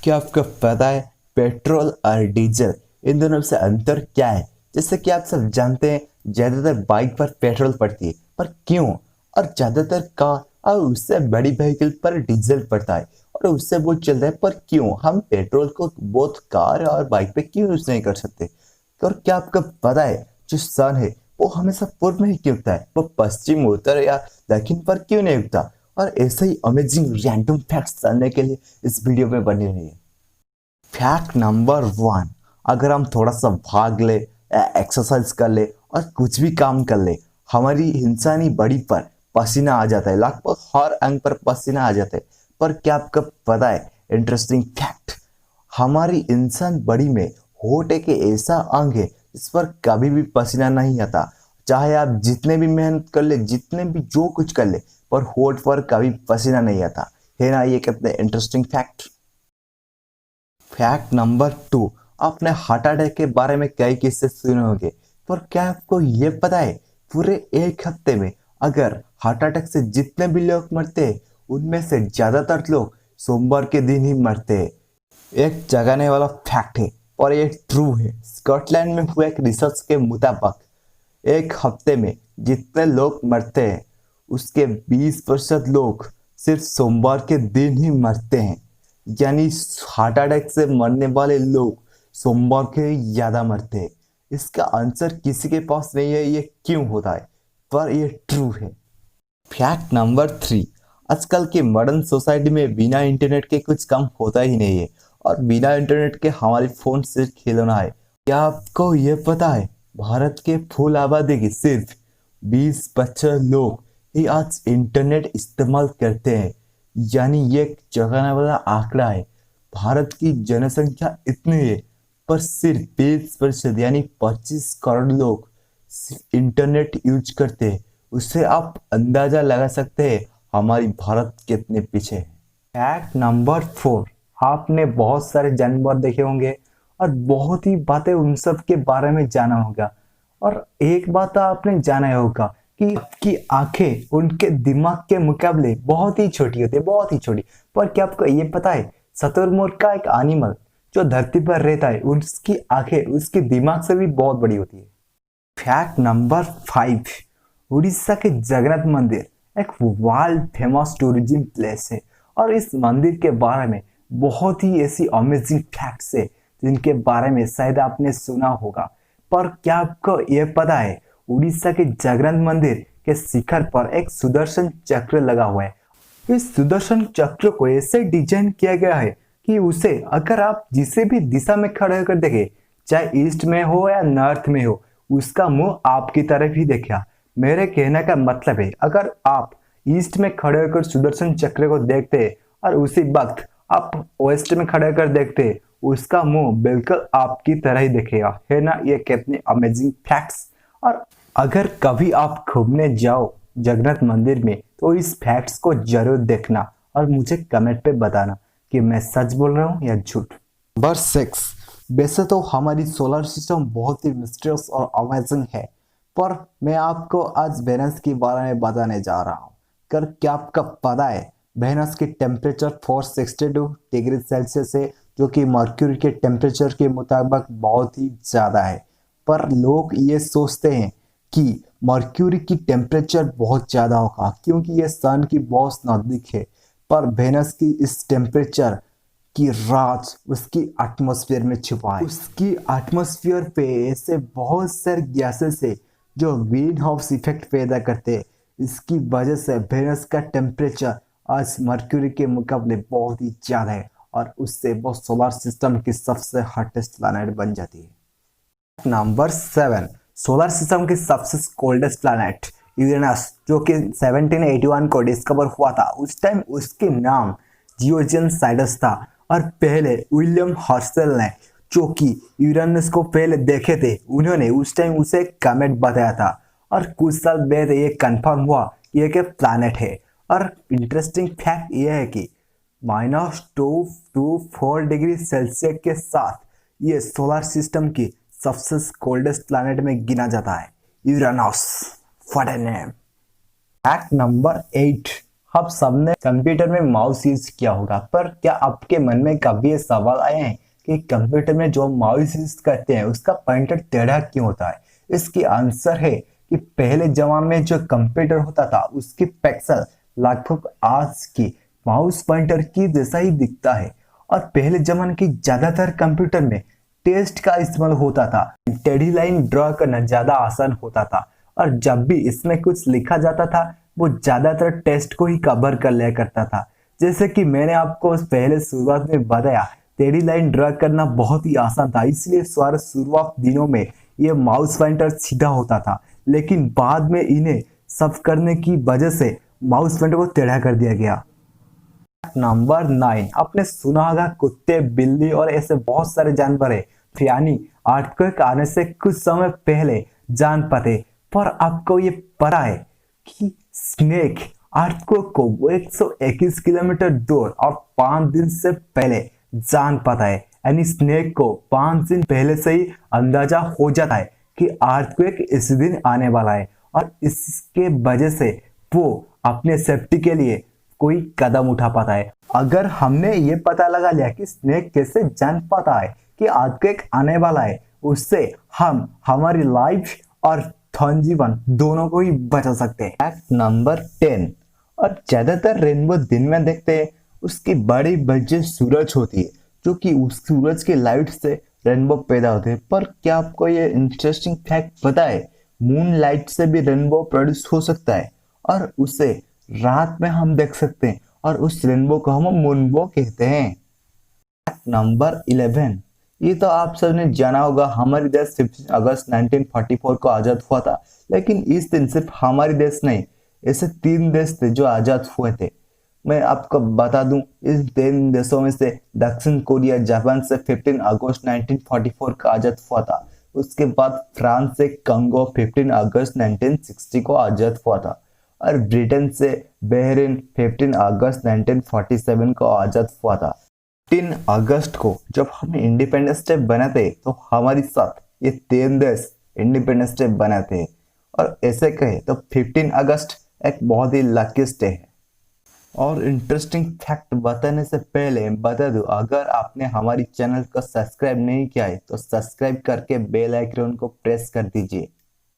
क्या आपको पता है पेट्रोल और डीजल इन दोनों से अंतर क्या है? जैसे कि आप सब जानते हैं ज्यादातर बाइक पर पेट्रोल पड़ती है, पर क्यों? और ज्यादातर कार और उससे बड़ी व्हीकल पर डीजल पड़ता है और उससे वो चलता है, पर क्यों हम पेट्रोल को बोथ कार और बाइक पे क्यों यूज नहीं कर सकते? और क्या आपको पता है जो सन है वो हमेशा पूर्व में ही क्यों उगता है, वो पश्चिम उत्तर या दक्षिण पर क्यों नहीं उगता? और ऐसे ही अमेजिंग रैंडम फैक्ट्स जानने के लिए इस वीडियो में बने रहिए। फैक्ट नंबर 1, अगर हम थोड़ा सा भाग ले या एक्सरसाइज कर ले और कुछ भी काम कर ले, हमारी इंसानी बॉडी पर पसीना आ जाता है, लगभग हर अंग पर पसीना आ जाता है। पर क्या आपको पता है इंटरेस्टिंग फैक्ट, हमारी इंसान बॉडी में होठ एक ऐसा अंग है जिस पर कभी भी पसीना नहीं आता। चाहे आप जितने भी मेहनत कर ले, जितने भी जो कुछ कर ले, पर होठ पर कभी पसीना नहीं आता है ना। ये कितने इंटरेस्टिंग फैक्ट। फैक्ट नंबर 2, आपने हार्ट अटैक के बारे में कई किस्से सुने होंगे, पर क्या आपको ये पता है पूरे एक हफ्ते में अगर हार्ट अटैक से जितने भी लोग मरते हैं उनमें से ज्यादातर लोग सोमवार के दिन ही मरते हैं। एक जगाने वाला फैक्ट है और ये ट्रू है। स्कॉटलैंड में हुए एक रिसर्च के मुताबिक एक हफ्ते में जितने लोग मरते हैं उसके 20% लोग सिर्फ सोमवार के दिन ही मरते हैं। यानी हार्ट अटैक से मरने वाले लोग सोमवार के ज्यादा मरते हैं। इसका आंसर किसी के पास नहीं है ये क्यों होता है, पर ये ट्रू है। फैक्ट नंबर 3, आजकल के मॉडर्न सोसाइटी में बिना इंटरनेट के कुछ काम होता ही नहीं है और बिना इंटरनेट के हमारे फोन सिर्फ खिलौना है। क्या आपको ये पता है भारत के फुल आबादी की सिर्फ 20% लोग ही आज इंटरनेट इस्तेमाल करते हैं। यानी ये एक चौंकाने वाला आंकड़ा है। भारत की जनसंख्या इतनी है पर सिर्फ 20% यानी 25 करोड़ लोग सिर्फ इंटरनेट यूज करते हैं। उससे आप अंदाजा लगा सकते हैं हमारी भारत कितने पीछे है। फैक्ट नंबर 4, आपने बहुत सारे जानवर देखे होंगे और बहुत ही बातें उन सब के बारे में जाना होगा। और एक बात तो आपने जाना ही होगा कि आपकी आंखें उनके दिमाग के मुकाबले बहुत ही छोटी होती है, बहुत ही छोटी। पर क्या आपको ये पता है शुतुरमुर्ग का एक एनिमल जो धरती पर रहता है उसकी आंखें उसके दिमाग से भी बहुत बड़ी होती है। फैक्ट नंबर 5, उड़ीसा के जगन्नाथ मंदिर एक वर्ल्ड फेमस टूरिज्म प्लेस है और इस मंदिर के बारे में बहुत ही ऐसी अमेजिंग फैक्ट्स है जिनके बारे में शायद आपने सुना होगा। पर क्या आपको यह पता है उड़ीसा के जगन्नाथ मंदिर के शिखर पर एक सुदर्शन चक्र लगा हुआ है। इस सुदर्शन चक्र को ऐसे डिजाइन किया गया है कि उसे अगर आप जिसे भी दिशा में खड़े होकर देखें, चाहे ईस्ट में हो या नॉर्थ में हो, उसका मुंह आपकी तरफ ही देखेगा। मेरे कहने का मतलब है अगर आप ईस्ट में खड़े होकर सुदर्शन चक्र को देखते हैं और उसी वक्त आप वेस्ट में खड़े होकर देखते हैं, उसका मुंह बिल्कुल आपकी तरह ही दिखेगा, है ना। ये कितने अमेजिंग फैक्ट्स। और अगर कभी आप घूमने जाओ जगन्नाथ मंदिर में तो इस फैक्ट्स को जरूर देखना और मुझे कमेंट पे बताना कि मैं सच बोल रहा हूँ या झूठ। नंबर 6, वैसे तो हमारी सोलर सिस्टम बहुत ही मिस्टीरियस और अमेजिंग है, पर मैं आपको आज वेनस के बारे में बताने जा रहा हूँ। कर क्या आपका पता है वेनस की टेम्परेचर 462 डिग्री सेल्सियस है, जो कि मर्क्यूरी के टेम्परेचर के मुताबिक बहुत ही ज़्यादा है। पर लोग ये सोचते हैं कि मर्क्यूरी की टेम्परेचर बहुत ज़्यादा होगा क्योंकि ये सन की बहुत नज़दीक है। पर वेनस की इस टेम्परेचर की राज उसकी एटमॉस्फेयर में छुपा है। उसकी एटमॉस्फेयर पे ऐसे बहुत सारे गैसेस है जो ग्रीन हाउस इफेक्ट पैदा करते हैं। इसकी वजह से वेनस का टेम्परेचर आज मर्क्यूरी के मुकाबले बहुत ही ज़्यादा है और उससे वो सोलर सिस्टम की सबसे हॉटेस्ट प्लैनेट बन जाती है। नंबर 7, सोलर सिस्टम की सबसे कोल्डेस्ट प्लैनेट यूरेनस, जो कि 1781 को डिस्कवर हुआ था। उस टाइम उसके नाम जियोजन साइडस था और पहले विलियम हर्शल ने जो कि यूरेनस को पहले देखे थे, उन्होंने उस टाइम उसे कमेट बताया था और कुछ साल बाद ये कंफर्म हुआ कि ये प्लैनेट है। और इंटरेस्टिंग फैक्ट ये है कि -224 डिग्री सेल्सियस के साथ ये सोलर सिस्टम की सबसे कोल्डेस्ट प्लैनेट में गिना जाता है Uranus. What a name. Fact number 8, आप सबने कंप्यूटर में माउस यूज किया होगा, पर क्या आपके मन में कभी ये सवाल आए हैं कि कंप्यूटर में जो माउस यूज करते हैं उसका पॉइंटर टेढ़ा क्यों होता है? इसकी आंसर है कि पहले जमाने में जो कंप्यूटर होता था उसकी पिक्सल लगभग आज की माउस पॉइंटर की जैसा ही दिखता है। और पहले जमाने की ज्यादातर कंप्यूटर में टेस्ट का इस्तेमाल होता था। टेढ़ी लाइन ड्रॉ करना ज्यादा आसान होता था और जब भी इसमें कुछ लिखा जाता था वो ज्यादातर टेस्ट को ही कवर कर लिया करता था। जैसे कि मैंने आपको पहले शुरुआत में बताया, टेढ़ी लाइन ड्रॉ करना बहुत ही आसान था, इसलिए सारे शुरुआत दिनों में ये माउस पॉइंटर सीधा होता था। लेकिन बाद में इन्हें सब करने की वजह से माउस पॉइंटर को टेढ़ा कर दिया गया। नंबर 9, आपने सुना होगा कुत्ते, बिल्ली और ऐसे बहुत सारे जानवर है यानी अर्थक्वेक आने से कुछ समय पहले जान पाते। पर आपको ये पता है कि स्नेक अर्थक्वेक को 121 किलोमीटर दूर और 5 दिन से पहले जान पाता है। यानी स्नेक को 5 दिन पहले से ही अंदाजा हो जाता है कि अर्थक्वेक इस दिन आने वाला है और इसके वजह से वो अपने सेफ्टी के लिए कोई कदम उठा पाता है। अगर हमने ये पता लगा लिया कि स्नेक कैसे जान पाता है कि अर्थक्वेक आने वाला है, उससे हम हमारी लाइफ और धन जीवन दोनों को ही बचा सकते हैं। फैक्ट नंबर 10, और ज्यादातर रेनबो दिन में देखते हैं उसकी बड़ी वजह सूरज होती है, जो कि उस सूरज के लाइट से रेनबो पैदा होते हैं। पर क्या आपको ये इंटरेस्टिंग फैक्ट पता है, मून लाइट से भी रेनबो प्रोड्यूस हो सकता है और उसे रात में हम देख सकते हैं और उस रेनबो को हम मूनबो कहते हैं। फैक्ट नंबर 11, ये तो आप सबने जाना होगा, हमारी देश 15 अगस्त 1944 को आजाद हुआ था। लेकिन इस दिन सिर्फ हमारी देश नहीं, ऐसे 3 देश थे जो आजाद हुए थे। मैं आपको बता दूं, इस 3 देशों में से दक्षिण कोरिया जापान से 15 अगस्त 1944 को आजाद हुआ था। उसके बाद फ्रांस से कंगो 15 अगस्त 1960 को आजाद हुआ था और ब्रिटेन से बहरीन 15 अगस्त 1947 को आजाद हुआ था। 3 अगस्त को जब हम इंडिपेंडेंस डे बनाते तो हमारे साथ ये 3 देश इंडिपेंडेंस डे बनाते हैं। और ऐसे कहे तो 15 अगस्त एक बहुत ही लकीस्ट डे है। और इंटरेस्टिंग फैक्ट बताने से पहले बता दूं, अगर आपने हमारी चैनल को सब्सक्राइब नहीं किया है तो सब्सक्राइब करके बेल आइकन को प्रेस कर दीजिए।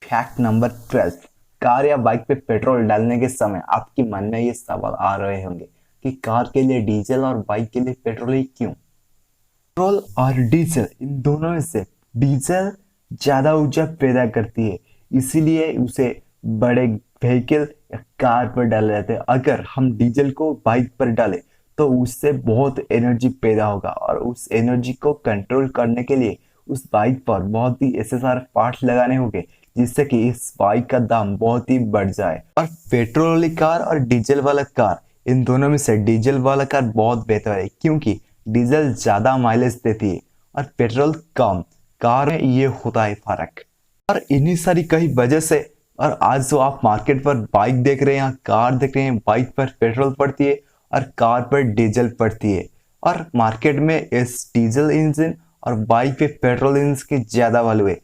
फैक्ट नंबर 12, कार या बाइक पे पेट्रोल डालने के समय आपके मन में ये सवाल आ रहे होंगे कि कार के लिए डीजल और बाइक के लिए पेट्रोल ही क्यों? पेट्रोल और डीजल, इन दोनों में से डीजल ज्यादा ऊर्जा पैदा करती है, इसीलिए उसे बड़े व्हीकल या कार पर डाले जाते हैं। अगर हम डीजल को बाइक पर डालें तो उससे बहुत एनर्जी पैदा होगा और उस एनर्जी को कंट्रोल करने के लिए उस बाइक पर बहुत ही ऐसे सारे पार्ट्स लगाने होंगे जिससे कि इस बाइक का दाम बहुत ही बढ़ जाए। और पेट्रोल वाली कार और डीजल वाला कार, इन दोनों में से डीजल वाला कार बहुत बेहतर है, क्योंकि डीजल ज्यादा माइलेज देती है और पेट्रोल कम। कार में ये होता है फर्क। और इन्हीं सारी कई वजह से, और आज जो आप मार्केट पर बाइक देख रहे हैं, कार देख रहे हैं, बाइक पर पेट्रोल पड़ती है और कार पर डीजल पड़ती है। और मार्केट में इस डीजल इंजन और बाइक पे पेट्रोल इंजन की ज्यादा वैल्यू है।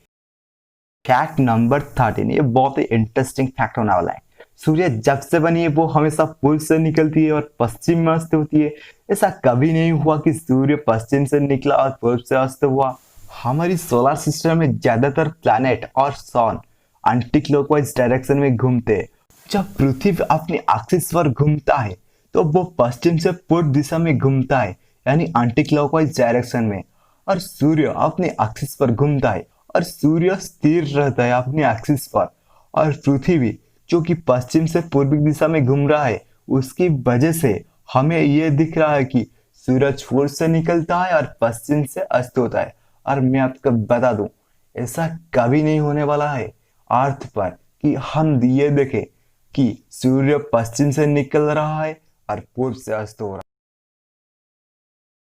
फैक्ट नंबर 13, ये बहुत ही इंटरेस्टिंग फैक्ट होने वाला है। सूर्य जब से बनी है वो हमेशा पूर्व से निकलती है और पश्चिम में अस्त होती है। ऐसा कभी नहीं हुआ कि सूर्य पश्चिम से निकला और पूर्व से अस्त हुआ। हमारी सोलर सिस्टम में ज्यादातर प्लैनेट और सन एंटी क्लॉकवाइज डायरेक्शन में घूमते हैं। जब पृथ्वी अपनी एक्सिस पर घूमता है तो वो पश्चिम से पूर्व दिशा में घूमता है, यानी एंटी क्लॉकवाइज डायरेक्शन में। और सूर्य अपने एक्सिस पर घूमता है और सूर्य स्थिर रहता है अपनी एक्सिस पर। और पृथ्वी जो कि पश्चिम से पूर्वी दिशा में घूम रहा है, उसकी वजह से हमें यह दिख रहा है कि सूरज पूर्व से निकलता है और पश्चिम से अस्त होता है। और मैं आपको बता दूं, ऐसा कभी नहीं होने वाला है अर्थ पर कि हम ये देखें कि सूर्य पश्चिम से निकल रहा है और पूर्व से अस्त हो रहा है।